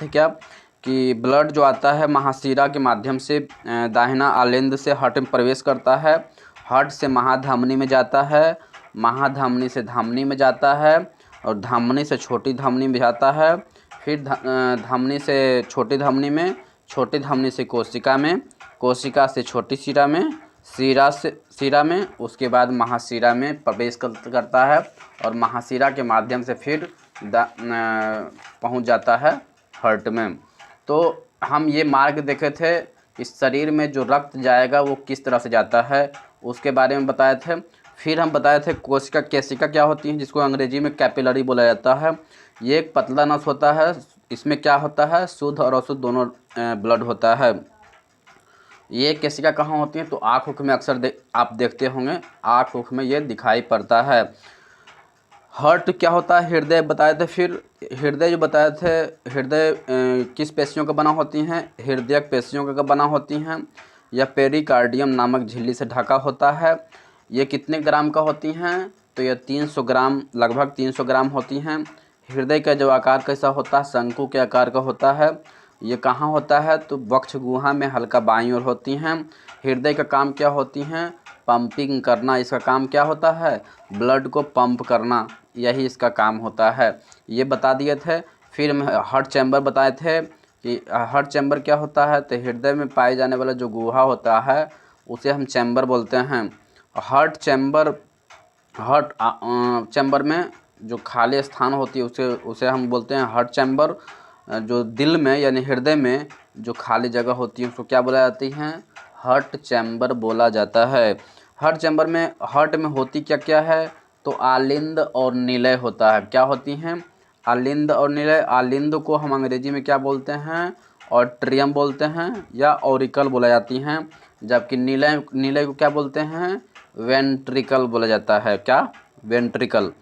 थे क्या कि ब्लड जो आता है महाशिरा के माध्यम से दाहिना आलिंद से हार्ट में प्रवेश करता है, हार्ट से महाधमनी में जाता है, महाधमनी से धमनी में जाता है और धमनी से छोटी धमनी में जाता है, फिर धमनी से छोटी धमनी में, छोटी धमनी से कोशिका में, कोशिका से छोटी शिरा में, शिरा में, उसके बाद महाशिरा में प्रवेश करता है और महाशिरा के माध्यम से फिर पहुंच जाता है हार्ट में। तो हम ये मार्ग देखे थे कि शरीर में जो रक्त जाएगा वो किस तरह से जाता है उसके बारे में बताए थे। फिर हम बताए थे कोशिका केशिका क्या होती है, जिसको अंग्रेजी में कैपिलरी बोला जाता है। ये एक पतला नस होता है, इसमें क्या होता है, शुद्ध और अशुद्ध दोनों ब्लड होता है। ये केशिका कहाँ होती है, तो आँख उख में अक्सर आप देखते होंगे, आँख उख में ये दिखाई पड़ता है। हार्ट क्या होता है, हृदय बताए थे। फिर हृदय जो बताए थे, हृदय किस पेशियों का बना होती हैं, हृदयक पेशियों का बना होती हैं। यह पेरिकार्डियम नामक झिल्ली से ढका होता है। ये कितने ग्राम का होती हैं, तो यह 300 ग्राम, लगभग 300 ग्राम होती हैं। हृदय का जो आकार कैसा होता है, शंकु के आकार का होता है। ये कहाँ होता है, तो वक्ष गुहा में हल्का बाईं ओर होती हैं। हृदय का काम क्या होती हैं, पंपिंग करना। इसका काम क्या होता है, ब्लड को पंप करना, यही इसका काम होता है। ये बता दिए थे। फिर हम हार्ट चैम्बर बताए थे कि हार्ट चैम्बर क्या होता है, तो हृदय में पाए जाने वाला जो गुहा होता है उसे हम चैम्बर बोलते हैं। हार्ट चैम्बर, हार्ट चैम्बर में जो खाली स्थान होती है उसे हम बोलते हैं हार्ट चैम्बर। जो दिल में यानी हृदय में जो खाली जगह होती है उसको क्या बोला जाती है, हार्ट चैम्बर बोला जाता है। हार्ट चैम्बर में, हार्ट में होती क्या क्या है, तो आलिंद और निलय होता है। क्या होती हैं, आलिंद और निलय। आलिंद को हम अंग्रेजी में क्या बोलते हैं, ऑट्रियम बोलते हैं या ऑरिकल बोला जाती हैं, जबकि निलय, निलय को क्या बोलते हैं, वेंट्रिकल बोला जाता है। क्या, वेंट्रिकल।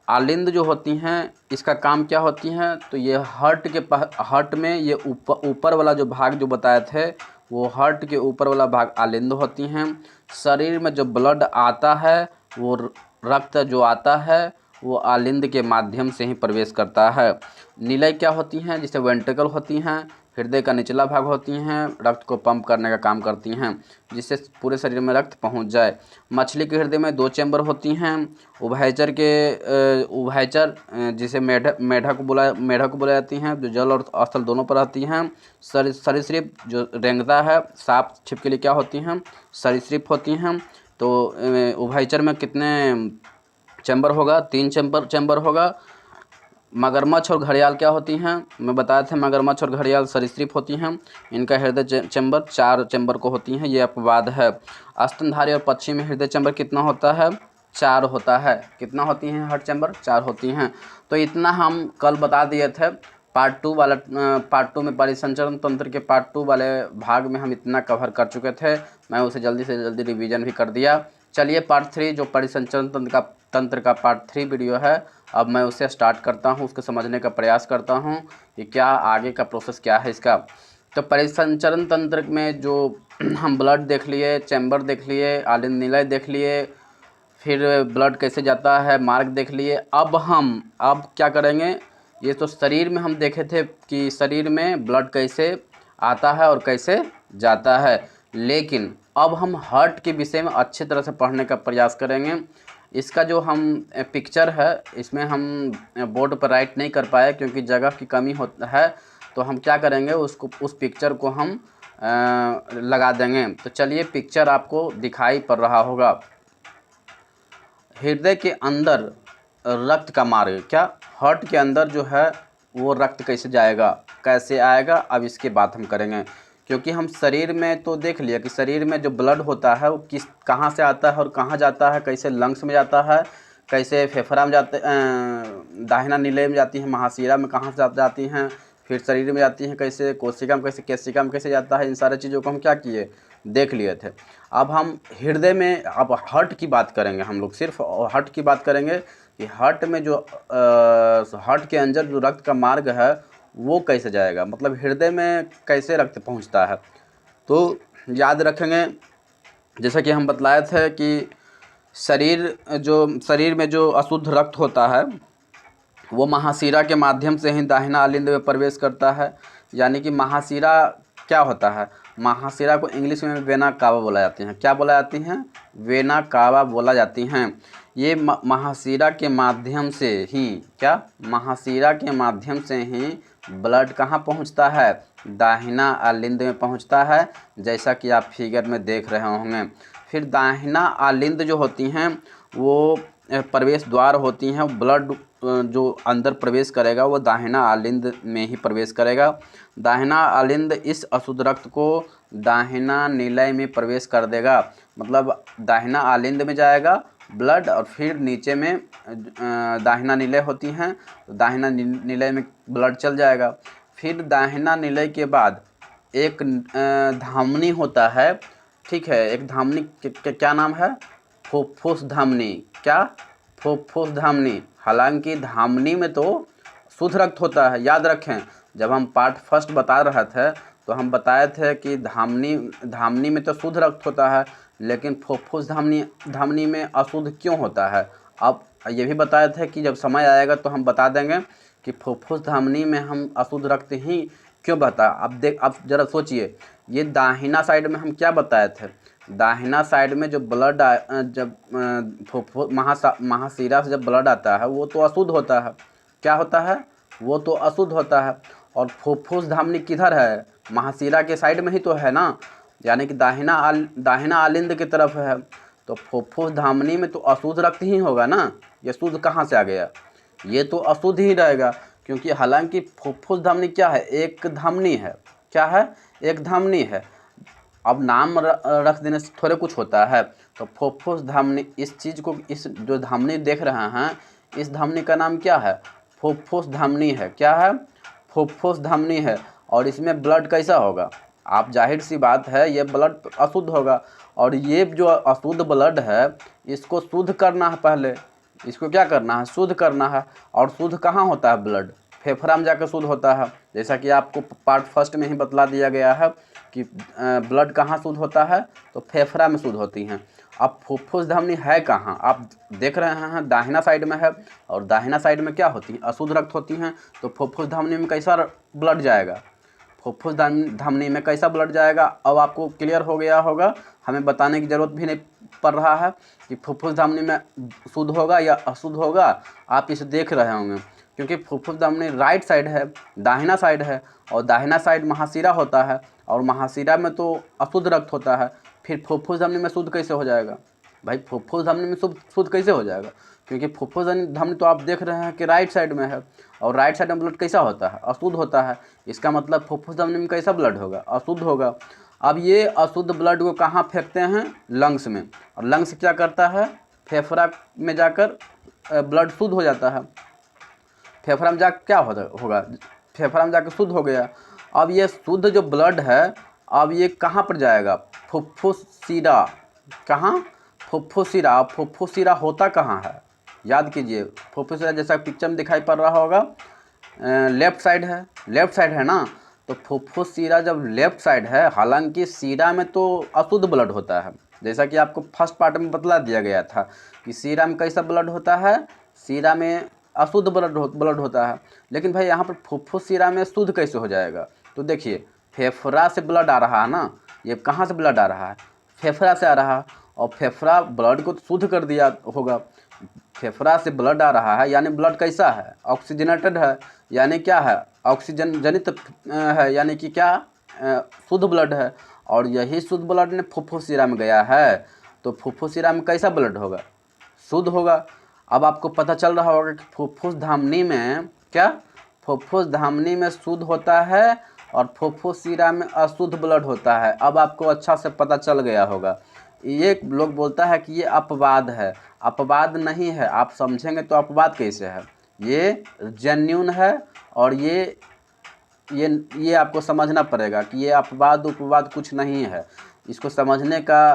आलिंद जो होती हैं इसका काम क्या होती हैं, तो ये हार्ट में ये ऊपर वाला जो भाग जो बताए थे वो हार्ट के ऊपर वाला भाग आलिंद होती हैं। शरीर में जो ब्लड आता है, वो रक्त जो आता है वो आलिंद के माध्यम से ही प्रवेश करता है। निलय क्या होती हैं, जिसे वेंट्रिकल होती हैं, हृदय का निचला भाग होती हैं, रक्त को पंप करने का काम करती हैं, जिससे पूरे शरीर में रक्त पहुंच जाए। मछली के हृदय में 2 चैम्बर होती हैं। उभयचर जिसे मेढक बोला जाती हैं, जो जल और स्थल दोनों पर रहती हैं। सरीसृप जो रेंगता है, सांप छिपकली क्या होती हैं, सरीसृप होती हैं। तो उभयचर में कितने चैम्बर होगा, 3 चैम्बर होगा। मगरमच्छ और घड़ियाल क्या होती हैं, मैं बताया था, मगरमच्छ और घड़ियाल सरीसृप होती हैं। इनका हृदय चैम्बर 4 चैम्बर को होती हैं, ये अपवाद है। स्तनधारी और पक्षी में हृदय चैम्बर कितना होता है, 4 होता है। कितना होती हैं हार्ट चैम्बर, 4 होती हैं। तो इतना हम कल बता दिए थे। पार्ट 2 में परिसंचरण तंत्र के पार्ट 2 वाले भाग में हम इतना कवर कर चुके थे। मैं उसे जल्दी से जल्दी रिवीजन भी कर दिया। चलिए पार्ट 3 जो परिसंचरण तंत्र का पार्ट 3 वीडियो है, अब मैं उसे स्टार्ट करता हूं, उसको समझने का प्रयास करता हूं कि क्या आगे का प्रोसेस क्या है इसका। तो परिसंचरण तंत्र में जो हम ब्लड देख लिए, चैम्बर देख लिए, आलिंद निलय देख लिए, फिर ब्लड कैसे जाता है मार्ग देख लिए। अब क्या करेंगे, ये तो शरीर में हम देखे थे कि शरीर में ब्लड कैसे आता है और कैसे जाता है, लेकिन अब हम हार्ट के विषय में अच्छी तरह से पढ़ने का प्रयास करेंगे। इसका जो हम पिक्चर है, इसमें हम बोर्ड पर राइट नहीं कर पाए क्योंकि जगह की कमी है। तो हम क्या करेंगे, उस पिक्चर को हम लगा देंगे। तो चलिए, पिक्चर आपको दिखाई पड़ रहा होगा। हृदय के अंदर रक्त का मार्ग, क्या हार्ट के अंदर जो है वो रक्त कैसे जाएगा, कैसे आएगा, अब इसके बात हम करेंगे। क्योंकि हम शरीर में तो देख लिया कि शरीर में जो ब्लड होता है वो कहाँ से आता है और कहाँ जाता है, कैसे लंग्स में जाता है, कैसे फेफड़ा में जाते, दाहिना निलय में जाती हैं, महाशिरा में कहाँ से जाती हैं, फिर शरीर में जाती हैं कैसे, कोशिका में कैसे, केशिका में कैसे जाता है। इन सारी चीज़ों को हम क्या किए, देख लिए थे। अब हम हृदय में, अब हार्ट की बात करेंगे, हम लोग सिर्फ हार्ट की बात करेंगे कि हार्ट में जो हार्ट के अंदर जो रक्त का मार्ग है वो कैसे जाएगा, मतलब हृदय में कैसे रक्त पहुंचता है। तो याद रखेंगे, जैसा कि हम बतलाए थे कि शरीर में जो अशुद्ध रक्त होता है वो महाशिरा के माध्यम से ही दाहिना आलिंद में प्रवेश करता है। यानी कि महाशिरा क्या होता है, महाशिरा को इंग्लिश में वेना कावा बोला जाती हैं। क्या बोला जाती हैं? वेना कावा बोला जाती हैं। ये महाशिरा के माध्यम से ही, क्या, महाशिरा के माध्यम से ही ब्लड कहाँ पहुँचता है? दाहिना आलिंद में पहुँचता है, जैसा कि आप फिगर में देख रहे होंगे। फिर दाहिना आलिंद जो होती हैं वो प्रवेश द्वार होती हैं। ब्लड जो अंदर प्रवेश करेगा वो दाहिना आलिंद में ही प्रवेश करेगा। दाहिना आलिंद इस अशुद्ध रक्त को दाहिना निलय में प्रवेश कर देगा। मतलब दाहिना आलिंद में जाएगा ब्लड और फिर नीचे में दाहिना निलय होती हैं, तो दाहिना निलय में ब्लड चल जाएगा। फिर दाहिना निलय के बाद एक धमनी होता है, ठीक है। एक धमनी क्या नाम है? फुफ्फुस धमनी। क्या? फुफ्फुस धमनी। हालांकि धमनी में तो शुद्ध रक्त होता है, याद रखें। जब हम पार्ट फर्स्ट बता रहे थे तो हम बताए थे कि धमनी में तो शुद्ध रक्त होता है, लेकिन फुफ्फुस धमनी में अशुद्ध क्यों होता है। अब ये भी बताए थे कि जब समय आएगा तो हम बता देंगे कि फुफ्फुस धमनी में हम अशुद्ध रक्त ही क्यों बता। अब जरा सोचिए, ये दाहिना साइड में हम क्या बताए थे? दाहिना साइड में जो ब्लड जब महाशिरा से जब ब्लड आता है वो तो अशुद्ध होता है। क्या होता है? वो तो अशुद्ध होता है। और फुफ्फुस धमनी किधर है? महाशिरा के साइड में ही तो है ना, यानी कि दाहिना आलिंद की तरफ है। तो फुफ्फुस धमनी में तो अशुद्ध रक्त ही होगा ना। ये शुद्ध कहाँ से आ गया? ये तो अशुद्ध ही रहेगा, क्योंकि हालांकि फुफ्फुस धमनी क्या है? एक धमनी है। क्या है? एक धमनी है। अब नाम रख देने से थोड़े कुछ होता है। तो फुफ्फुस धमनी, इस चीज़ को, इस जो धमनी देख रहे हैं, इस धमनी का नाम क्या है? फुफ्फुस धमनी है। क्या है? फुफ्फुस धमनी है। और इसमें ब्लड कैसा होगा? आप जाहिर सी बात है ये ब्लड अशुद्ध होगा। और ये जो अशुद्ध ब्लड है इसको शुद्ध करना है। पहले इसको क्या करना है? शुद्ध करना है। और शुद्ध कहाँ होता है ब्लड? फेफड़ा में जाकर शुद्ध होता है। जैसा कि आपको पार्ट फर्स्ट में ही बतला दिया गया है कि ब्लड कहाँ शुद्ध होता है, तो फेफड़ा में शुद्ध होती हैं। अब फुफ्फुस धमनी है कहाँ? आप देख रहे हैं दाहिना साइड में है, और दाहिना साइड में क्या होती है? अशुद्ध रक्त होती हैं। तो फुफ्फुस धमनी में कैसा ब्लड जाएगा? फुफ्फुस धमनी में कैसा ब्लड जाएगा? अब आपको क्लियर हो गया होगा, हमें बताने की ज़रूरत भी नहीं पड़ रहा है कि फुफ्फुस धमनी में शुद्ध होगा या अशुद्ध होगा। आप इसे देख रहे होंगे, क्योंकि फुफ्फुस धमनी राइट साइड है, दाहिना साइड है, और दाहिना साइड महाशिरा होता है, और महाशिरा में तो अशुद्ध रक्त होता है। फिर फुफ्फुस धमनी में शुद्ध कैसे हो जाएगा? भाई फुफ्फुस धमनी में शुद्ध कैसे हो जाएगा? क्योंकि फुफ्फुस धमनी तो आप देख रहे हैं कि राइट साइड में है, और राइट साइड में ब्लड कैसा होता है? अशुद्ध होता है। इसका मतलब फुफ्फुस धमनी में कैसा ब्लड होगा? अशुद्ध होगा। अब ये अशुद्ध ब्लड को कहाँ फेंकते हैं? लंग्स में। और लंग्स क्या करता है? फेफड़ा में जाकर ब्लड शुद्ध हो जाता है। फेफड़ा में जाकर क्या होगा? फेफड़ा में जाकर शुद्ध हो गया। अब ये शुद्ध जो ब्लड है, अब ये कहाँ पर जाएगा? फुफ्फुस शिरा। कहाँ? फुफ्फुस शिरा। फुफ्फुस शिरा होता कहाँ है? याद कीजिए, फुफ्फुस शिरा जैसा पिक्चर में दिखाई पड़ रहा होगा, लेफ्ट साइड है। लेफ्ट साइड है ना, तो फुफ्फुस शिरा जब लेफ्ट साइड है, हालांकि शिरा में तो अशुद्ध ब्लड होता है, जैसा कि आपको फर्स्ट पार्ट में बतला दिया गया था कि शिरा में कैसा ब्लड होता है? शिरा में अशुद्ध ब्लड होता है। लेकिन भाई यहाँ पर फुफ्फुस शिरा में शुद्ध कैसे हो जाएगा? तो देखिए, फेफड़ा से ब्लड आ रहा है ना, ये कहाँ से ब्लड आ रहा है? फेफड़ा से आ रहा है, और फेफड़ा ब्लड को शुद्ध कर दिया होगा। फेफड़ा से ब्लड आ रहा है, यानी ब्लड कैसा है? ऑक्सीजनेटेड है, यानी क्या है? ऑक्सीजन जनित है, यानी कि क्या? शुद्ध ब्लड है। और यही शुद्ध ब्लड ने फुफ्फुस शिरा में गया है, तो फुफ्फुस शिरा में कैसा ब्लड होगा? शुद्ध होगा। अब आपको पता चल रहा होगा कि फुफ्फुस धमनी में क्या? फुफ्फुस धमनी में शुद्ध होता है, और फुफ्फुस शिरा में अशुद्ध ब्लड होता है। अब आपको अच्छा से पता चल गया होगा। ये लोग बोलता है कि ये अपवाद है। अपवाद नहीं है, आप समझेंगे तो अपवाद कैसे है? ये जेन्युइन है, और ये आपको समझना पड़ेगा कि ये अपवाद उपवाद कुछ नहीं है। इसको समझने का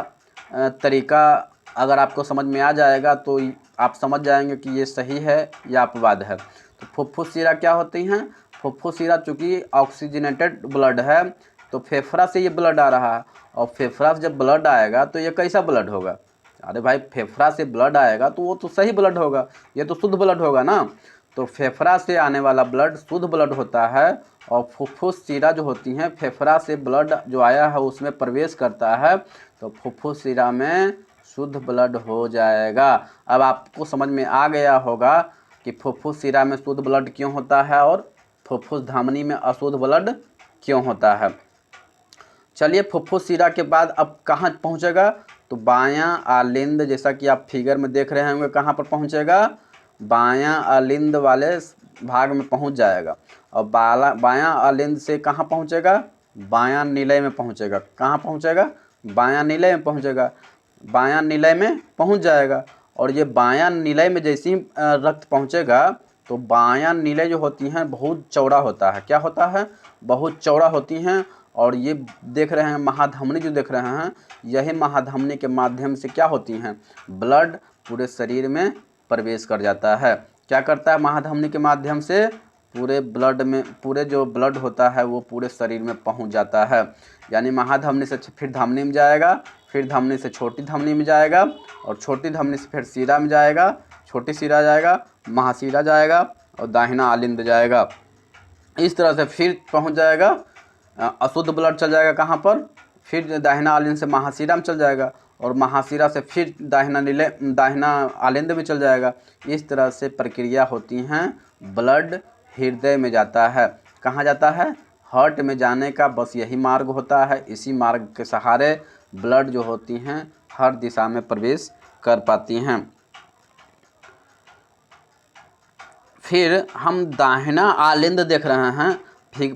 तरीका अगर आपको समझ में आ जाएगा तो आप समझ जाएंगे कि ये सही है या अपवाद है। तो फुफ्फुस शिरा क्या होती हैं? फुफ्फुस शिरा चूँकि ऑक्सीजनेटेड ब्लड है, तो फेफड़ा से ये ब्लड आ रहा है, और फेफड़ा से जब ब्लड आएगा तो ये कैसा ब्लड होगा? अरे भाई, फेफड़ा से ब्लड आएगा तो वो तो सही ब्लड होगा, ये तो शुद्ध ब्लड होगा ना। तो फेफड़ा से आने वाला ब्लड शुद्ध ब्लड होता है और फुफ्फुस शिरा जो होती हैं, फेफड़ा से ब्लड जो आया है उसमें प्रवेश करता है तो फुफ्फुस शिरा में शुद्ध ब्लड हो जाएगा। अब आपको समझ में आ गया होगा कि फुफ्फुस शिरा में शुद्ध ब्लड क्यों होता है और फुफ्फुस धमनी में अशुद्ध ब्लड क्यों होता है। चलिए, फुफ्फुस शिरा के बाद अब कहाँ पहुँचेगा, तो बायां आलिंद, जैसा कि आप फिगर में देख रहे होंगे, कहाँ पर पहुँचेगा, बायां आलिंद वाले भाग में पहुँच जाएगा। और बायां आलिंद से कहाँ पहुँचेगा, बायां निलय में पहुँचेगा। कहाँ पहुँचेगा, बायां निलय में पहुँचेगा, बायां निलय में पहुँच जाएगा। और ये बायां निलय में जैसे ही रक्त पहुँचेगा तो बायां निलय जो होती हैं बहुत चौड़ा होता है। क्या होता है, बहुत चौड़ा होती हैं। और ये देख रहे हैं महाधमनी जो देख रहे हैं, यही महाधमनी के माध्यम से क्या होती हैं, ब्लड पूरे शरीर में प्रवेश कर जाता है। क्या करता है, महाधमनी के माध्यम से पूरे ब्लड में, पूरे जो ब्लड होता है वो पूरे शरीर में पहुंच जाता है। यानी महाधमनी से फिर धमनी में जाएगा, फिर धमनी से छोटी धमनी में जाएगा, और छोटी धमनी से फिर शिरा में जाएगा, छोटी शिरा जाएगा, महाशिरा जाएगा और दाहिना आलिंद जाएगा। इस तरह से फिर पहुंच जाएगा, अशुद्ध ब्लड चल जाएगा कहाँ पर, फिर दाहिना आलिंद से महाशिरा में चल जाएगा, और महाशिरा से फिर दाहिना आलिंद में चल जाएगा। इस तरह से प्रक्रिया होती हैं। ब्लड हृदय में जाता है। कहाँ जाता है, हार्ट में जाने का बस यही मार्ग होता है। इसी मार्ग के सहारे ब्लड जो होती हैं हर दिशा में प्रवेश कर पाती हैं। फिर हम दाहिना आलिंद देख रहे हैं।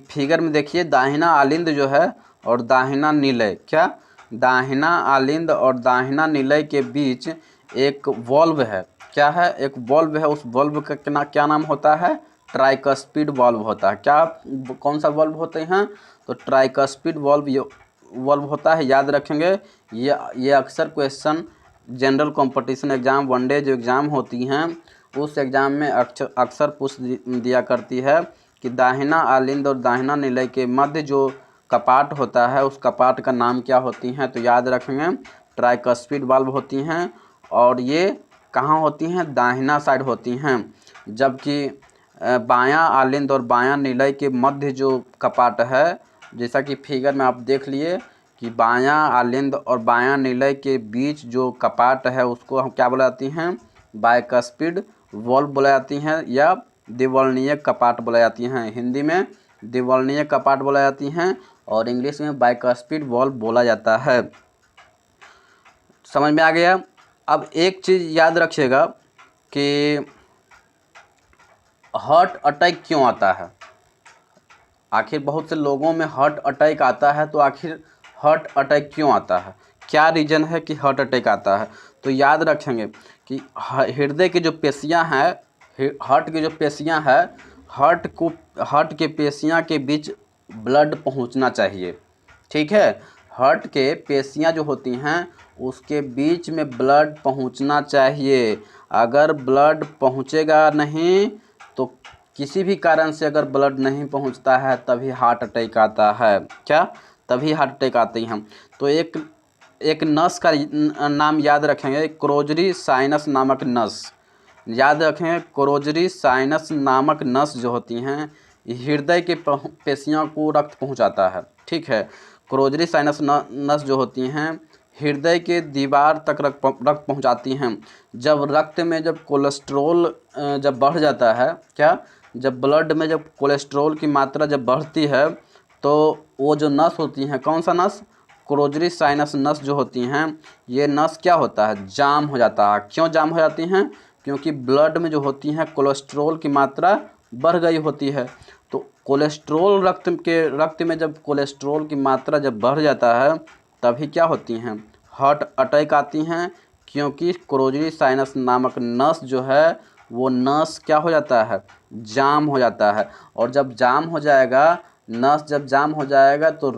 फिगर में देखिए, दाहिना आलिंद जो है और दाहिना निलय, क्या, दाहिना आलिंद और दाहिना निलय के बीच एक वॉल्व है। क्या है, एक वॉल्व है। उस वॉल्व का क्या नाम होता है, ट्राइकस्पिड वॉल्व होता है। क्या, कौन सा वॉल्व होते हैं, तो ट्राइकस्पिड वॉल्व होता है। याद रखेंगे, ये अक्सर question general competition exam, one day जो एग्ज़ाम होती हैं उस एग्ज़ाम में अक्सर पूछ दिया करती है कि दाहिना आलिंद और दाहिना निलय के मध्य जो कपाट होता है उस कपाट का नाम क्या होती हैं, तो याद रखेंगे ट्राइकस्पिड वाल्व होती हैं। और ये कहाँ होती हैं, दाहिना साइड होती हैं। जबकि बायां आलिंद और बायां निलय के मध्य जो कपाट है, जैसा कि फिगर में आप देख लिए कि बायां आलिंद और बायां निलय के बीच जो कपाट है उसको हम क्या बुलाती हैं, बाइकस्पिड वॉल्व बोला जाती हैं या द्विवर्णीय कपाट बोला जाती हैं। हिंदी में द्विवर्णीय कपाट बोला जाती हैं और इंग्लिश में बाइकस्पिड वॉल्व बोला जाता है। समझ में आ गया। अब एक चीज़ याद रखिएगा कि हार्ट अटैक क्यों आता है। आखिर बहुत से लोगों में हार्ट अटैक आता है, तो आखिर हार्ट अटैक क्यों आता है, क्या रीज़न है कि हार्ट अटैक आता है। तो याद रखेंगे कि हृदय की जो पेशियां हैं, हार्ट की जो पेशियां हैं, हार्ट के पेशियां के बीच ब्लड पहुंचना चाहिए। ठीक है, हार्ट के पेशियां जो होती हैं उसके बीच में ब्लड पहुंचना चाहिए। अगर ब्लड पहुंचेगा नहीं तो किसी भी कारण से अगर ब्लड नहीं पहुंचता है तभी हार्ट अटैक आता है। क्या, तभी हार्ट अटैक आते हैं। तो एक नस का नाम याद रखेंगे, कोरोनरी साइनस नामक नस। याद रखें, कोरोनरी साइनस नामक नस जो होती हैं हृदय के पेशियों को रक्त पहुंचाता है। ठीक है, कोरोनरी साइनस नस जो होती हैं हृदय के दीवार तक रक्त पहुंचाती हैं। जब रक्त में जब कोलेस्ट्रॉल जब बढ़ जाता है, क्या, जब ब्लड में जब कोलेस्ट्रॉल की मात्रा जब बढ़ती है तो वो जो नस होती हैं, कौन सा नस, कोरोनरी साइनस नस जो होती हैं, ये नस क्या होता है, जाम हो जाता है। क्यों जाम हो जाती हैं, क्योंकि ब्लड में जो होती हैं कोलेस्ट्रॉल की मात्रा बढ़ गई होती है। तो कोलेस्ट्रॉल रक्त में जब कोलेस्ट्रॉल की मात्रा जब बढ़ जाता है तभी क्या होती हैं, हार्ट अटैक आती हैं। क्योंकि कोरोनरी साइनस नामक नस जो है वो नस क्या हो जाता है, जाम हो जाता है। और जब जाम हो जाएगा, नस जब जाम हो जाएगा तो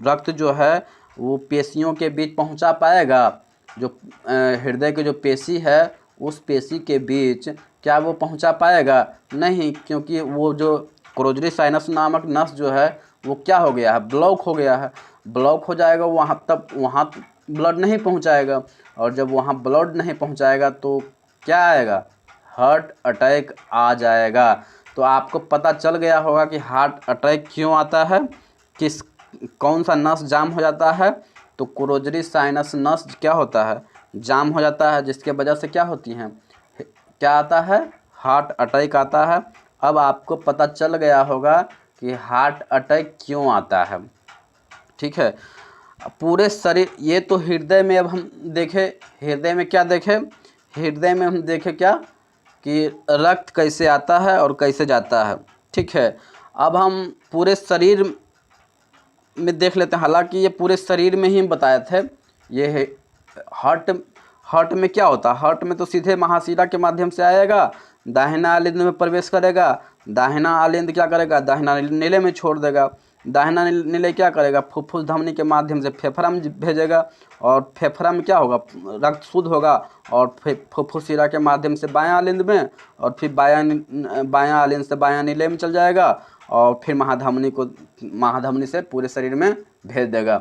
रक्त जो है वो पेशियों के बीच पहुंचा पाएगा। जो हृदय की जो पेशी है उस पेशी के बीच क्या वो पहुंचा पाएगा, नहीं, क्योंकि वो जो कोरोनरी साइनस नामक नस जो है वो क्या हो गया है, ब्लॉक हो गया है। ब्लॉक हो जाएगा वहाँ, तब वहाँ ब्लड नहीं पहुँचाएगा। और जब वहाँ ब्लड नहीं पहुँचाएगा तो क्या आएगा, हार्ट अटैक आ जाएगा। तो आपको पता चल गया होगा कि हार्ट अटैक क्यों आता है, कौन सा नस जाम हो जाता है। तो कोरोनरी साइनस नस क्या होता है, जाम हो जाता है, जिसके वजह से क्या होती हैं, क्या आता है, हार्ट अटैक आता है। अब आपको पता चल गया होगा कि हार्ट अटैक क्यों आता है। ठीक है, पूरे शरीर, ये तो हृदय में। अब हम देखें हृदय में क्या देखें, हृदय में हम देखें क्या कि रक्त कैसे आता है और कैसे जाता है। ठीक है, अब हम पूरे शरीर में देख लेते हैं। हालांकि ये पूरे शरीर में ही बताए थे। ये है हार्ट में क्या होता है, हार्ट में तो सीधे महाशिरा के माध्यम से आएगा, दाहिना आलिंद में प्रवेश करेगा, दाहिना आलिंद क्या करेगा, दाहिना नीले में छोड़ देगा, दाहिना नीले क्या करेगा, फुफ्फुस धमनी के माध्यम से फेफड़ा में भेजेगा, और फेफड़ा में क्या होगा, रक्त शुद्ध होगा, और फुफ्फुस शिरा के माध्यम से बायां आलिंद में, और फिर बायां आलिंद से बायां नीले में चल जाएगा, और फिर महाधमनी से पूरे शरीर में भेज देगा।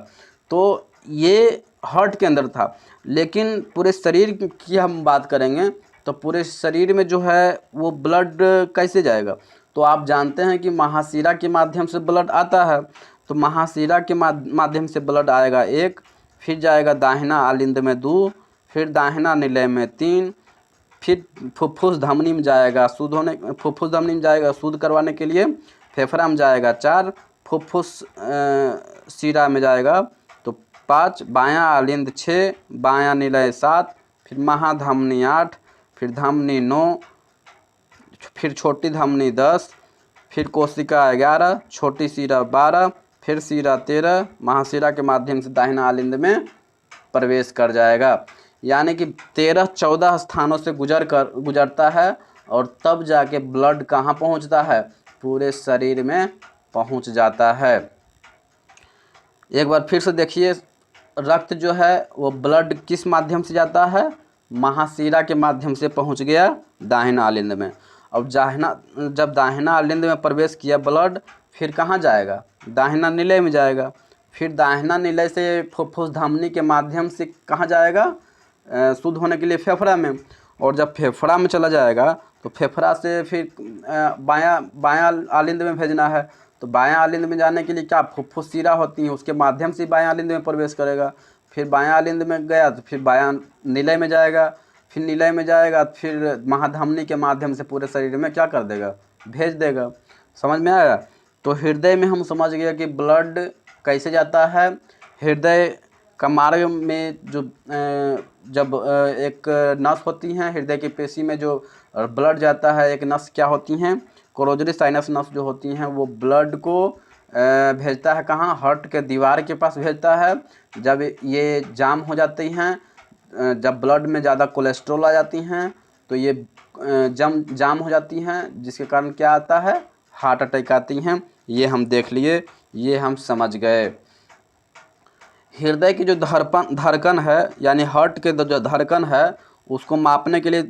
तो ये हार्ट के अंदर था। लेकिन पूरे शरीर की हम बात करेंगे तो पूरे शरीर में जो है वो ब्लड कैसे जाएगा। तो आप जानते हैं कि महाशिरा के माध्यम से ब्लड आता है। तो महाशिरा के माध्यम से ब्लड आएगा 1, फिर जाएगा दाहिना आलिंद में 2, फिर दाहिना निलय में 3, फिर फुफ्फुस धमनी में जाएगा फुफ्फुस धमनी में जाएगा शुद्ध करवाने के लिए, फेफड़ा में जाएगा 4, फुफ्फुस शिरा में जाएगा तो 5, बायां आलिंद 6, बायां निलय 7, फिर महाधमनी 8, फिर धमनी 9, फिर छोटी धमनी 10, फिर कोशिका 11, छोटी शिरा 12, फिर शिरा 13, महाशिरा के माध्यम से दाहिना आलिंद में प्रवेश कर जाएगा। यानी कि 13-14 स्थानों से गुजरता है, और तब जाके ब्लड कहाँ पहुँचता है, पूरे शरीर में पहुँच जाता है। एक बार फिर से देखिए, रक्त जो है वो ब्लड किस माध्यम से जाता है, महाशिरा के माध्यम से पहुंच गया दाहिना आलिंद में। अब जब दाहिना आलिंद में प्रवेश किया ब्लड, फिर कहाँ जाएगा, दाहिना निलय में जाएगा, फिर दाहिना निलय से फुफ्फुस धमनी के माध्यम से कहाँ जाएगा, शुद्ध होने के लिए फेफड़ा में, और जब फेफड़ा में चला जाएगा तो फेफड़ा से फिर बायां आलिंद में भेजना है। तो बायां आलिंद में जाने के लिए क्या, फुफ्फुस शिरा होती है, उसके माध्यम से बायां आलिंद में प्रवेश करेगा। फिर बायां आलिंद में गया तो फिर बायां निलय में जाएगा, फिर निलय में जाएगा, फिर महाधमनी के माध्यम से पूरे शरीर में क्या कर देगा, भेज देगा। समझ में आया। तो हृदय में हम समझ गया कि ब्लड कैसे जाता है। हृदय का मार्ग में जब एक नस होती हैं, हृदय की पेशी में जो ब्लड जाता है, एक नस क्या होती हैं, कोरोनरी साइनस नस जो होती हैं, वो ब्लड को भेजता है कहाँ, हार्ट के दीवार के पास भेजता है। जब ये जाम हो जाती हैं, जब ब्लड में ज़्यादा कोलेस्ट्रॉल आ जाती हैं, तो ये जाम हो जाती हैं, जिसके कारण क्या आता है, हार्ट अटैक आती हैं। ये हम देख लिए, ये हम समझ गए। हृदय की जो धड़कन है, यानी हार्ट के जो धड़कन है, उसको मापने के लिए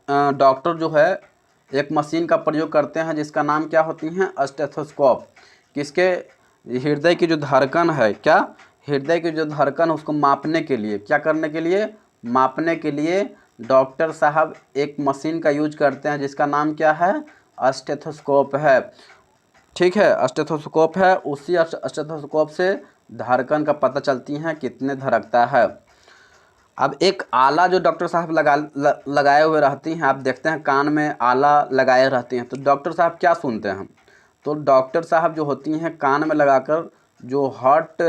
डॉक्टर जो है एक मशीन का प्रयोग करते हैं, जिसका नाम क्या होती हैं, स्टेथोस्कोप। किसके, हृदय की जो धड़कन है, क्या, हृदय की जो धड़कन, उसको मापने के लिए, क्या करने के लिए, मापने के लिए डॉक्टर साहब एक मशीन का यूज करते हैं, जिसका नाम क्या है, स्टेथोस्कोप है। ठीक है, स्टेथोस्कोप है। उसी स्टेथोस्कोप से धड़कन का पता चलती हैं कितने धड़कता है। अब एक आला जो डॉक्टर साहब लगाए हुए रहती हैं, आप देखते हैं कान में आला लगाए रहती हैं, तो डॉक्टर साहब क्या सुनते हैं, तो डॉक्टर साहब जो होती हैं कान में लगाकर जो हार्ट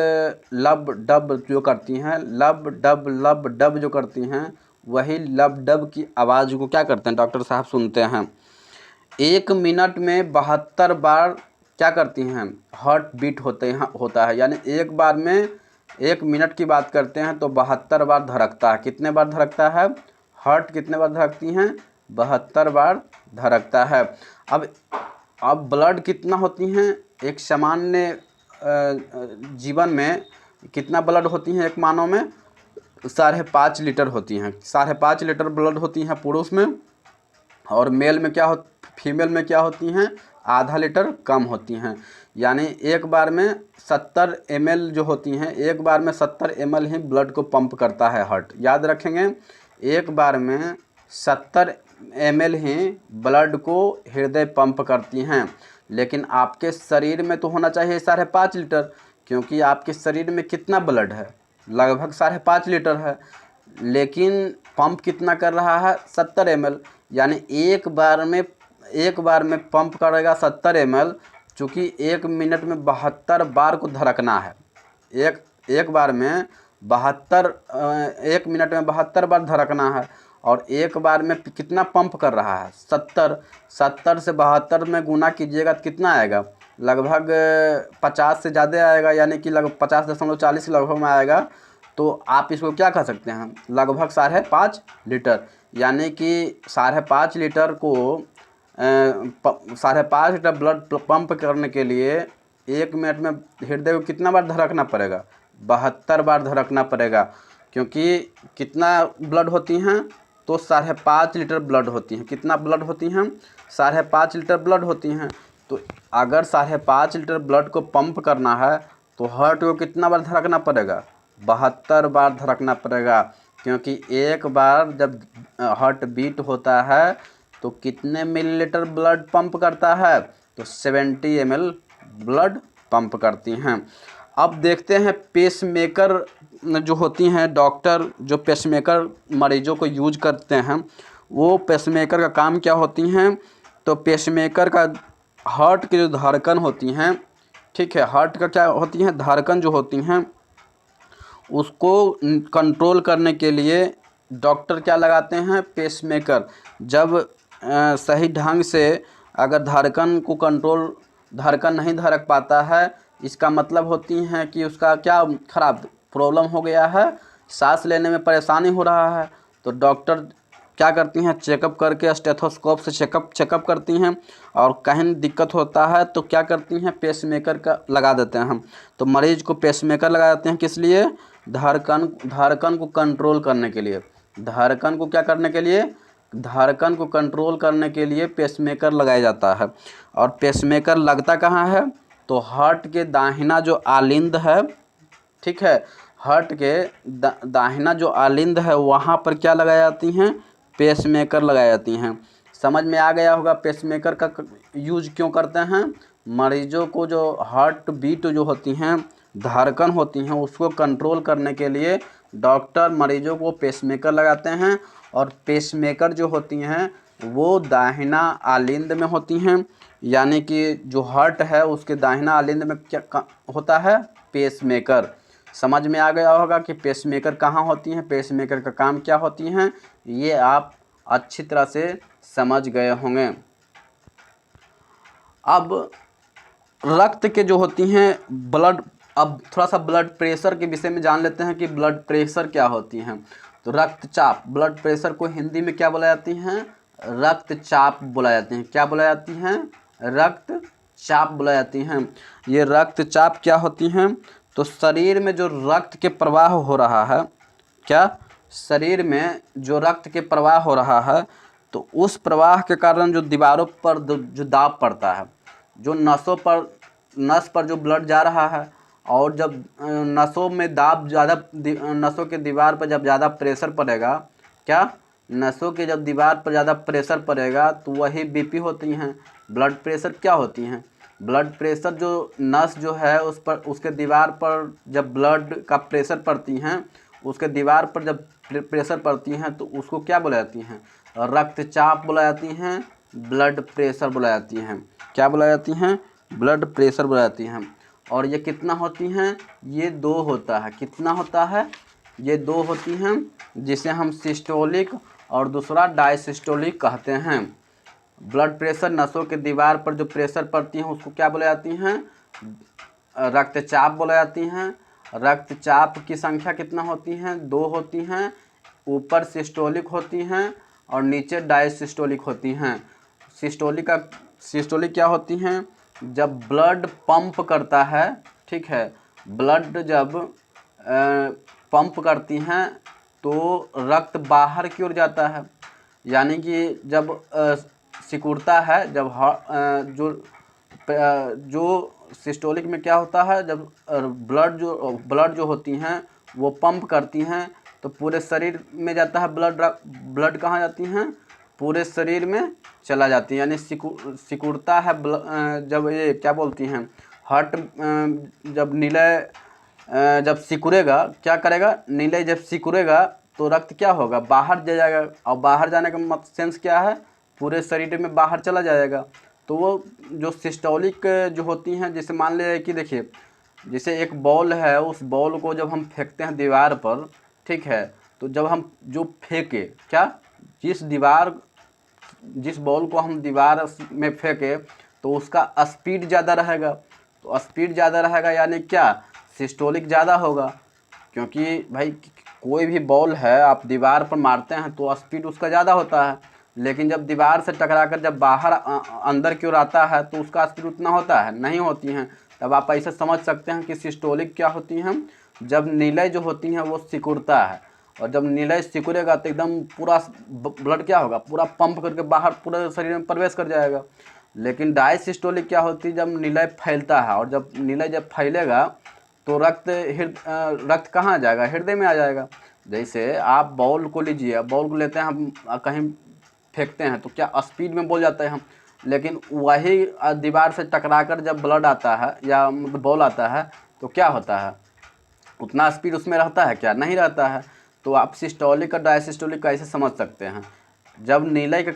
लब डब जो करती हैं, लब डब जो करती हैं, वही लब डब की आवाज़ को क्या करते हैं, डॉक्टर साहब सुनते हैं। 1 मिनट में 72 बार क्या करती हैं, हार्ट बीट होता है। यानी एक बार में 1 मिनट की बात करते हैं तो 72 बार धड़कता है। कितने बार धड़कता है, हार्ट कितने बार धड़कती हैं, 72 बार धड़कता है। अब ब्लड कितना होती हैं, एक सामान्य जीवन में कितना ब्लड होती हैं, एक मानव में 5.5 लीटर होती हैं। 5.5 लीटर ब्लड होती हैं पुरुष में, और मेल में फीमेल में क्या होती हैं, आधा लीटर कम होती हैं। यानी एक बार में 70 ml जो होती हैं, एक बार में 70 ml ही ब्लड को पंप करता है हार्ट। याद रखेंगे, एक बार में 70 ml ही ब्लड को हृदय पंप करती हैं, लेकिन आपके शरीर में तो होना चाहिए 5.5 लीटर, क्योंकि आपके शरीर में कितना ब्लड है, लगभग 5.5 लीटर है, लेकिन पंप कितना कर रहा है 70 ml, यानी एक बार में पंप करेगा 70 ml। चूँकि 1 मिनट में 72 बार को धड़कना है, एक बार में 1 मिनट में 72 बार धड़कना है, और एक बार में कितना पंप कर रहा है 70 से 72 में गुना कीजिएगा तो कितना आएगा, लगभग 50 से ज़्यादा आएगा, यानी कि लगभग 50.40 लगभग में आएगा। तो आप इसको क्या कह सकते हैं, लगभग 5.5 लीटर, यानी कि 5.5 लीटर को 5.5 लीटर ब्लड पंप करने के लिए 1 मिनट में हृदय को कितना बार धड़कना पड़ेगा, 72 बार धड़कना पड़ेगा, क्योंकि कितना ब्लड होती हैं तो 5.5 लीटर ब्लड होती हैं। कितना ब्लड होती हैं, 5.5 लीटर ब्लड होती हैं। तो अगर 5.5 लीटर ब्लड को पंप करना है तो हार्ट को कितना बार धड़कना पड़ेगा, 72 बार धड़कना पड़ेगा, क्योंकि एक बार जब हार्ट बीट होता है तो कितने मिलीलीटर ब्लड पंप करता है, तो 70 ml ब्लड पंप करती हैं। अब देखते हैं पेसमेकर जो होती हैं, डॉक्टर जो पेसमेकर मरीजों को यूज करते हैं, वो पेसमेकर का काम क्या होती हैं। तो पेसमेकर का हार्ट की जो धड़कन होती हैं, ठीक है, हार्ट का क्या होती हैं, धड़कन जो होती हैं, उसको कंट्रोल करने के लिए डॉक्टर क्या लगाते हैं, पेसमेकर। जब सही ढंग से अगर धड़कन नहीं धड़क पाता है, इसका मतलब होती हैं कि उसका क्या खराब प्रॉब्लम हो गया है, सांस लेने में परेशानी हो रहा है। तो डॉक्टर क्या करती हैं, चेकअप करके स्टेथोस्कोप से चेकअप करती हैं, और कहीं दिक्कत होता है तो क्या करती हैं, पेसमेकर का लगा देते हैं हम। तो मरीज को पेसमेकर लगा देते हैं, किस लिए, धड़कन को कंट्रोल करने के लिए। धड़कन को क्या करने के लिए, धड़कन को कंट्रोल करने के लिए पेसमेकर लगाया जाता है। और पेसमेकर लगता कहाँ है, तो हार्ट के दाहिना जो आलिंद है, ठीक है, हार्ट के दाहिना जो आलिंद है वहाँ पर क्या लगाई जाती हैं, पेसमेकर लगाई जाती हैं। समझ में आ गया होगा पेसमेकर का यूज क्यों करते हैं। मरीजों को जो हार्ट बीट जो होती हैं, धड़कन होती हैं, उसको कंट्रोल करने के लिए डॉक्टर मरीजों को पेसमेकर लगाते हैं। और पेसमेकर जो होती हैं वो दाहिना आलिंद में होती हैं, यानी कि जो हार्ट है उसके दाहिना आलिंद में क्या होता है, पेसमेकर। समझ में आ गया होगा कि पेसमेकर कहाँ होती हैं, पेसमेकर का काम क्या होती हैं, ये आप अच्छी तरह से समझ गए होंगे। अब रक्त के जो होती हैं अब थोड़ा सा ब्लड प्रेशर के विषय में जान लेते हैं कि ब्लड प्रेशर क्या होती हैं। तो रक्तचाप, ब्लड प्रेशर को हिंदी में क्या बोला जाती हैं, रक्तचाप बोला जाती हैं। क्या बोला जाती हैं, रक्तचाप बोला जाती हैं। ये रक्तचाप क्या होती हैं, तो शरीर में जो रक्त के प्रवाह हो रहा है, क्या शरीर में जो रक्त के प्रवाह हो रहा है, तो उस प्रवाह के कारण जो दीवारों पर जो दाब पड़ता है, जो नस पर जो ब्लड जा रहा है, और जब नसों में दाब ज़्यादा, नसों के दीवार पर जब ज़्यादा प्रेशर पड़ेगा, क्या नसों के जब दीवार पर ज़्यादा प्रेशर पड़ेगा तो वही बीपी होती हैं। ब्लड प्रेशर क्या होती हैं, ब्लड प्रेशर जो नस जो है उस पर, उसके दीवार पर जब ब्लड का प्रेशर पड़ती हैं, उसके दीवार पर जब प्रेशर पड़ती हैं तो उसको क्या बोला जाती हैं, रक्तचाप बोला जाती हैं, ब्लड प्रेशर बोला जाती हैं। क्या बोला जाती हैं, ब्लड प्रेशर बोला जाती हैं। और ये कितना होती हैं, ये 2 होता है। कितना होता है, ये 2 होती हैं, जिसे हम सिस्टोलिक और दूसरा डायसिस्टोलिक कहते हैं। ब्लड प्रेशर, नसों के दीवार पर जो प्रेशर पड़ती हैं उसको क्या बोला जाती हैं, रक्तचाप बोला जाती हैं। रक्तचाप की संख्या कितना होती हैं, 2 होती हैं। ऊपर सिस्टोलिक होती हैं और नीचे डायसिस्टोलिक होती हैं। सिस्टोलिक क्या होती हैं, जब ब्लड पंप करता है, ठीक है, ब्लड जब पंप करती हैं तो रक्त बाहर की ओर जाता है, यानी कि जब सिकुड़ता है, जब जो सिस्टोलिक में क्या होता है, जब ब्लड जो होती हैं वो पंप करती हैं तो पूरे शरीर में जाता है ब्लड कहाँ जाती हैं, पूरे शरीर में चला जाती है, यानी सिकुड़ता है। जब ये क्या बोलती हैं, हार्ट जब निलय जब सिकुड़ेगा, क्या करेगा, निलय जब सिकुड़ेगा तो रक्त क्या होगा, बाहर जा जाएगा। और बाहर जाने का मतलब सेंस क्या है, पूरे शरीर में बाहर चला जाएगा। तो वो जो सिस्टोलिक जो होती हैं, जैसे मान लिया कि देखिए, जैसे एक बॉल है, उस बॉल को जब हम फेंकते हैं दीवार पर, ठीक है, तो जब हम जो फेंके, क्या, जिस बॉल को हम दीवार में फेंके तो उसका स्पीड ज़्यादा रहेगा। तो स्पीड ज़्यादा रहेगा यानी क्या, सिस्टोलिक ज़्यादा होगा। क्योंकि भाई कोई भी बॉल है आप दीवार पर मारते हैं तो स्पीड उसका ज़्यादा होता है, लेकिन जब दीवार से टकराकर जब बाहर अंदर की ओर आता है तो उसका स्पीड उतना होता है, नहीं होती हैं। तब आप ऐसे समझ सकते हैं कि सिस्टोलिक क्या होती हैं, जब निलय जो होती हैं वो सिकुड़ता है, और जब निलय सिकुड़ेगा तो एकदम पूरा ब्लड क्या होगा, पूरा पंप करके बाहर पूरे शरीर में प्रवेश कर जाएगा। लेकिन डायसिस्टोलिक क्या होती है, जब निलय फैलता है, और जब निलय जब फैलेगा तो रक्त कहाँ जाएगा, हृदय में आ जाएगा। जैसे आप बॉल को लीजिए, बॉल को लेते हैं हम, कहीं फेंकते हैं तो क्या स्पीड में बॉल जाता है हम, लेकिन वही दीवार से टकराकर जब ब्लड आता है या बॉल आता है तो क्या होता है, उतना स्पीड उसमें रहता है क्या, नहीं रहता है। तो आप सिस्टोलिक और डायसिस्टोलिक कैसे समझ सकते हैं, जब निलय का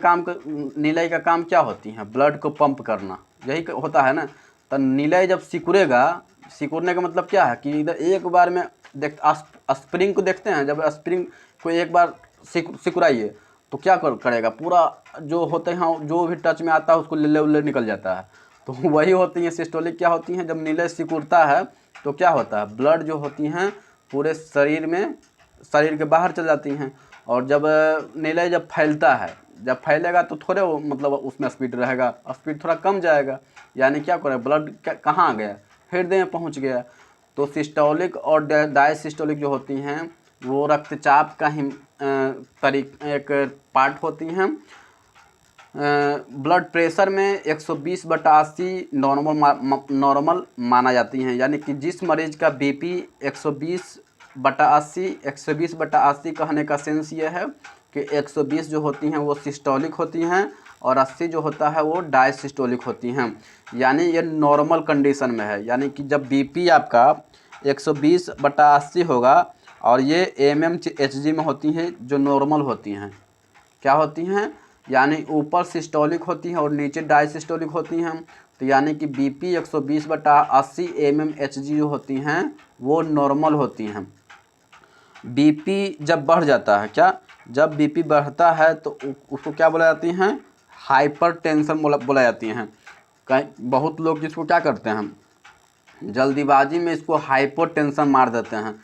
काम क्या होती है, ब्लड को पंप करना, यही होता है ना। तो निलय जब सिकुड़ेगा, सिकुड़ने का मतलब क्या है कि इधर एक बार में स्प्रिंग को देखते हैं, जब स्प्रिंग को एक बार सिकुड़ाइए तो क्या करेगा, पूरा जो होते हैं जो भी टच में आता है उसको लिल्ले उल्ले निकल जाता है। तो वही होती है सिस्टोलिक, क्या होती हैं, जब निलय सिकुड़ता है तो क्या होता है, ब्लड जो होती हैं पूरे शरीर के बाहर चल जाती हैं। और जब निलय जब फैलता है, जब फैलेगा तो थोड़े मतलब उसमें स्पीड रहेगा, स्पीड थोड़ा कम जाएगा, यानी क्या करेगा, ब्लड कहाँ आ गया, हृदय में पहुँच गया। तो सिस्टोलिक और डायसिस्टोलिक जो होती हैं वो रक्तचाप का ही एक पार्ट होती हैं। ब्लड प्रेशर में 120/80 नॉर्मल माना जाती हैं, यानी कि जिस मरीज का बीपी 120/80 कहने का सेंस ये है कि 120 जो होती हैं वो सिस्टोलिक होती हैं और 80 जो होता है वो डायसिस्टोलिक होती हैं, यानी ये नॉर्मल कंडीशन में है। यानी कि जब बीपी आपका 120/80 होगा और ये mmHg में होती हैं, जो नॉर्मल होती हैं, क्या होती हैं, यानी ऊपर सिस्टोलिक होती हैं और नीचे डायसिस्टोलिक होती हैं। तो यानी कि बीपी 120/80 mmHg जो होती हैं वो नॉर्मल होती हैं। बीपी जब बढ़ जाता है, क्या, जब बीपी बढ़ता है तो उसको क्या बोला जाती हैं, हाइपरटेंशन बोला जाती हैं। कहीं बहुत लोग जिसको क्या करते हैं, जल्दीबाजी में इसको हाइपोटेंशन मार देते हैं,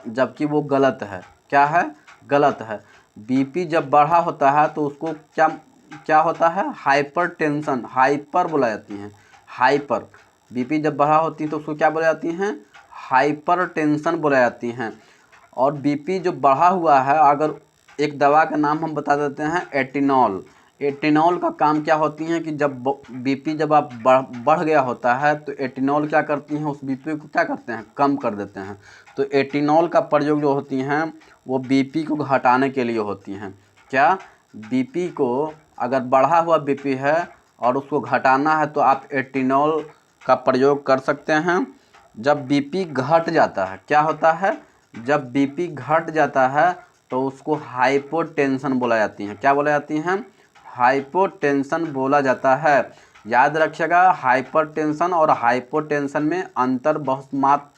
जबकि वो गलत है। क्या है, गलत है। बीपी जब बढ़ा होता है तो उसको क्या होता है, हाइपरटेंशन, हाइपर बोला जाती हैं, हाइपर। बीपी जब बढ़ा होती है तो उसको क्या बोला जाती हैं, हाइपरटेंशन बोला जाती हैं। और बीपी जो बढ़ा हुआ है, अगर एक दवा का नाम हम बता देते हैं, एटिनॉल। एटिनॉल का काम क्या होती है कि जब बीपी जब आप बढ़ गया होता है तो एटिनॉल क्या करती हैं, उस बीपी को क्या करते हैं, कम कर देते हैं। तो एटिनॉल का प्रयोग जो होती हैं वो बीपी को घटाने के लिए होती हैं। क्या, बीपी को अगर बढ़ा हुआ बीपी है और उसको घटाना है तो आप एटिनॉल का प्रयोग कर सकते हैं। जब बीपी घट जाता है, क्या होता है, जब बीपी घट जाता है तो उसको हाइपोटेंशन बोला जाती हैं। क्या बोला जाती हैं, हाइपोटेंशन बोला जाता है। याद रखिएगा, हाइपरटेंशन और हाइपोटेंशन में अंतर बहुत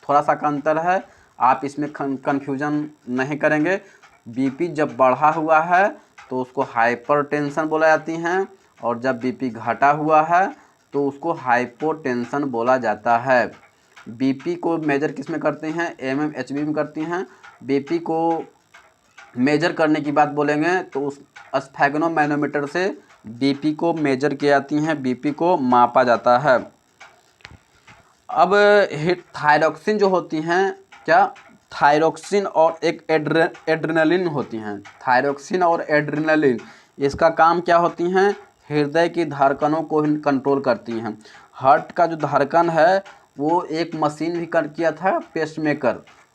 थोड़ा सा का अंतर है, आप इसमें कन्फ्यूजन नहीं करेंगे। बीपी जब बढ़ा हुआ है तो उसको हाइपरटेंशन बोला जाती हैं, और जब बीपी घटा हुआ है तो उसको हाइपोटेंशन बोला जाता है। बीपी को मेजर किस में करते हैं, mmHg में करती हैं। बीपी को मेजर करने की बात बोलेंगे तो उस स्फेगनोमैनोमीटर से बीपी को मेजर की जाती हैं, बीपी को मापा जाता है। अब थायरॉक्सिन जो होती हैं, क्या, थायरॉक्सिन और एक एड्रेनलिन होती हैं। थायरॉक्सिन और एड्रेनलिन, इसका काम क्या होती हैं, हृदय की धड़कनों को कंट्रोल करती हैं। हार्ट का जो धड़कन है वो एक मशीन भी किया था,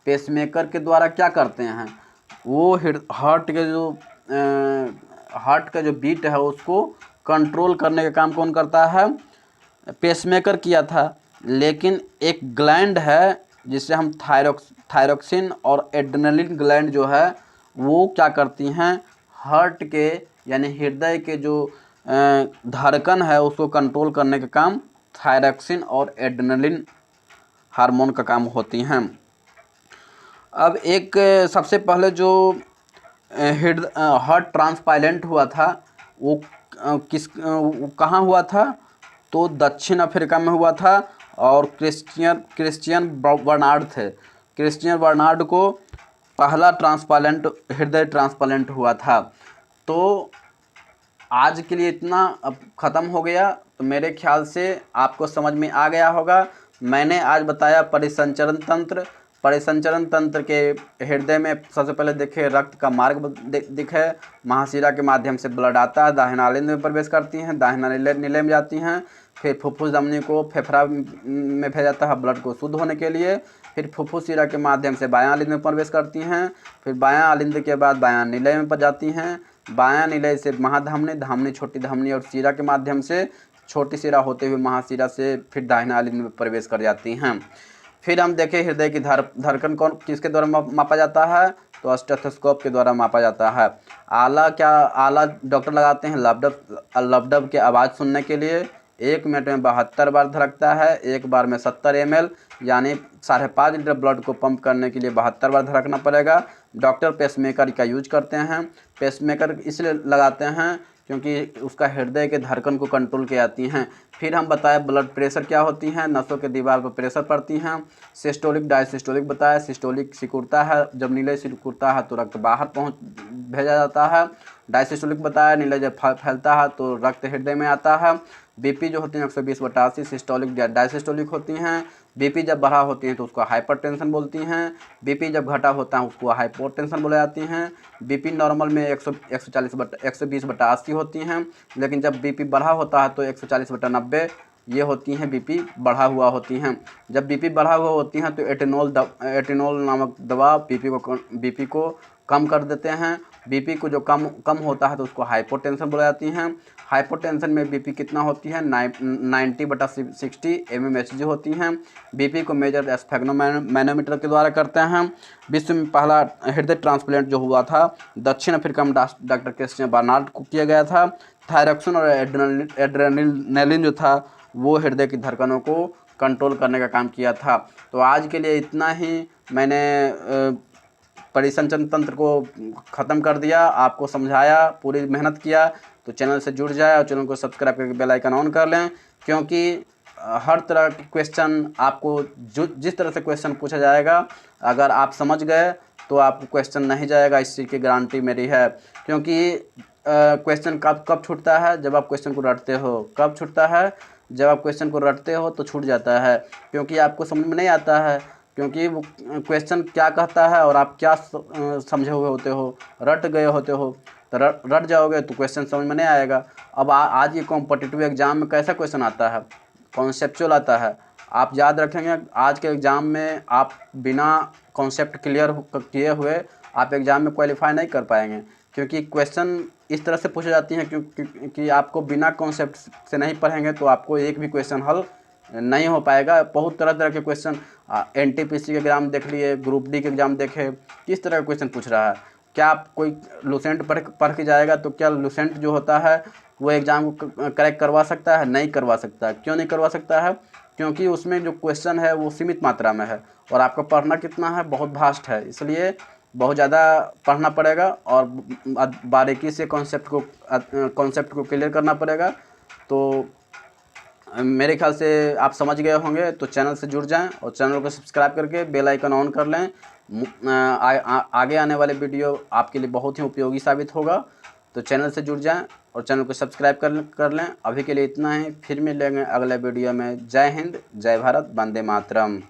पेसमेकर के द्वारा क्या करते हैं, वो हार्ट के जो हार्ट का जो बीट है उसको कंट्रोल करने का काम कौन करता है? पेसमेकर किया था। लेकिन एक ग्लैंड है जिसे हम थायरोक्सिन और एड्रेनलिन ग्लैंड जो है वो क्या करती हैं? हार्ट के यानी हृदय के जो धड़कन है उसको कंट्रोल करने का काम थायरोक्सिन और एड्रेनलिन हार्मोन का काम होती हैं। अब एक सबसे पहले जो हार्ट ट्रांसप्लांट हुआ था वो कहाँ हुआ था? तो दक्षिण अफ्रीका में हुआ था और क्रिश्चियन बर्नार्ड थे। क्रिश्चियन बर्नार्ड को पहला ट्रांसप्लांट हृदय ट्रांसप्लांट हुआ था। तो आज के लिए इतना अब ख़त्म हो गया। तो मेरे ख्याल से आपको समझ में आ गया होगा। मैंने आज बताया परिसंचरण तंत्र। परिसंचरण तंत्र के हृदय में सबसे पहले देखे रक्त का मार्ग दिखे, महाशिरा के माध्यम से ब्लड आता है, दाहिना आलिंद में प्रवेश करती हैं, दाहिना नीले में जाती हैं, फिर फुफ्फुस धमनी को फेफड़ा में भेजा जाता है ब्लड को शुद्ध होने के लिए, फिर फुफ्फुस शिरा के माध्यम से बायां आलिंद में प्रवेश करती हैं, फिर बायां आलिंद के बाद बायां निलय में जाती हैं, बायां निलय से महाधमनी, धमनी छोटी धमनी और शिरा के माध्यम से छोटी शिरा होते हुए महाशिरा से फिर दाहिना आलिंद में प्रवेश कर जाती हैं। फिर हम देखें हृदय की धड़कन कौन किसके द्वारा मापा जाता है? तो स्टेथोस्कोप के द्वारा मापा जाता है। आला डॉक्टर लगाते हैं लबडब की आवाज़ सुनने के लिए। 1 मिनट में 72 बार धड़कता है, एक बार में 70 ml यानी 5.5 लीटर ब्लड को पंप करने के लिए 72 बार धड़कना पड़ेगा। डॉक्टर पेसमेकर का यूज करते हैं। पेसमेकर इसलिए लगाते हैं क्योंकि उसका हृदय के धड़कन को कंट्रोल की जाती हैं। फिर हम बताए ब्लड प्रेशर क्या होती हैं, नसों के दीवार पर प्रेशर पड़ती हैं। सिस्टोलिक डायसिस्टोलिक बताया, सिस्टोलिक सिकुड़ता है, जब नीले सिकुड़ता है तो रक्त बाहर भेजा जाता है। डायसिस्टोलिक बताया, नीले जब फैलता है तो रक्त हृदय में आता है। बीपी जो होती है 120/80 सिस्टोलिक डायसिस्टोलिक होती हैं। बीपी जब बढ़ा होती हैं तो उसको हाइपरटेंशन बोलती हैं। बीपी जब घटा होता है उसको हाइपोटेंशन बोले जाती हैं। बीपी नॉर्मल में 120/80 होती हैं, लेकिन जब बीपी बढ़ा होता है तो 140/90 ये होती हैं, बीपी बढ़ा हुआ होती हैं। जब बीपी बढ़ा हुआ होती हैं तो एटेनॉल नामक दवा बीपी को कम कर देते हैं। बीपी को जो कम होता है तो उसको हाइपोटेंशन बोला जाती हैं। हाइपोटेंशन में बीपी कितना होती है? 90/60 mmHg होती हैं। बीपी को मेजर स्फेग्नोमैनोमीटर के द्वारा करते हैं। विश्व में पहला हृदय ट्रांसप्लांट जो हुआ था दक्षिण अफ्रीका में डॉक्टर क्रिश्चियन बर्नार्ड को किया गया था। थायरोक्सिन और एड्रेनलिन जो था वो हृदय की धड़कनों को कंट्रोल करने का काम किया था। तो आज के लिए इतना ही। मैंने परिसंचरण तंत्र को ख़त्म कर दिया, आपको समझाया, पूरी मेहनत किया। तो चैनल से जुड़ जाए और चैनल को सब्सक्राइब करके बेल आइकन ऑन कर लें, क्योंकि हर तरह के क्वेश्चन आपको जिस तरह से क्वेश्चन पूछा जाएगा अगर आप समझ गए तो आपको क्वेश्चन नहीं जाएगा, इस चीज़ की गारंटी मेरी है। क्योंकि क्वेश्चन कब छूटता है? जब आप क्वेश्चन को रटते हो। कब छूटता है? जब आप क्वेश्चन को रटते हो तो छूट जाता है, क्योंकि आपको समझ में नहीं आता है, क्योंकि वो क्वेश्चन क्या कहता है और आप क्या समझे हुए होते हो, रट गए होते हो। तो रट जाओगे तो क्वेश्चन समझ में नहीं आएगा। अब आज के कॉम्पिटिटिव एग्ज़ाम में कैसा क्वेश्चन आता है? कॉन्सेप्चुअल आता है। आप याद रखेंगे आज के एग्ज़ाम में आप बिना कॉन्सेप्ट क्लियर किए हुए आप एग्ज़ाम में क्वालिफाई नहीं कर पाएंगे, क्योंकि क्वेश्चन इस तरह से पूछे जाती हैं क्योंकि आपको बिना कॉन्सेप्ट से नहीं पढ़ेंगे तो आपको एक भी क्वेश्चन हल नहीं हो पाएगा। बहुत तरह के क्वेश्चन NTPC के एग्ज़ाम देख लिए, ग्रुप डी के एग्ज़ाम देखे, किस तरह का क्वेश्चन पूछ रहा है। क्या आप कोई लुसेंट पढ़ के जाएगा तो क्या लुसेंट जो होता है वो एग्ज़ाम को करेक्ट करवा सकता है? नहीं करवा सकता। क्यों नहीं करवा सकता है? क्योंकि उसमें जो क्वेश्चन है वो सीमित मात्रा में है और आपका पढ़ना कितना है? बहुत वास्ट है। इसलिए बहुत ज़्यादा पढ़ना पड़ेगा और बारीकी से कॉन्सेप्ट को क्लियर करना पड़ेगा। तो मेरे ख्याल से आप समझ गए होंगे। तो चैनल से जुड़ जाएं और चैनल को सब्सक्राइब करके बेल आइकन ऑन कर लें। आगे आने वाले वीडियो आपके लिए बहुत ही उपयोगी साबित होगा। तो चैनल से जुड़ जाएं और चैनल को सब्सक्राइब कर लें। अभी के लिए इतना ही, फिर मिलेंगे अगले वीडियो में। जय हिंद, जय भारत, वंदे मातरम।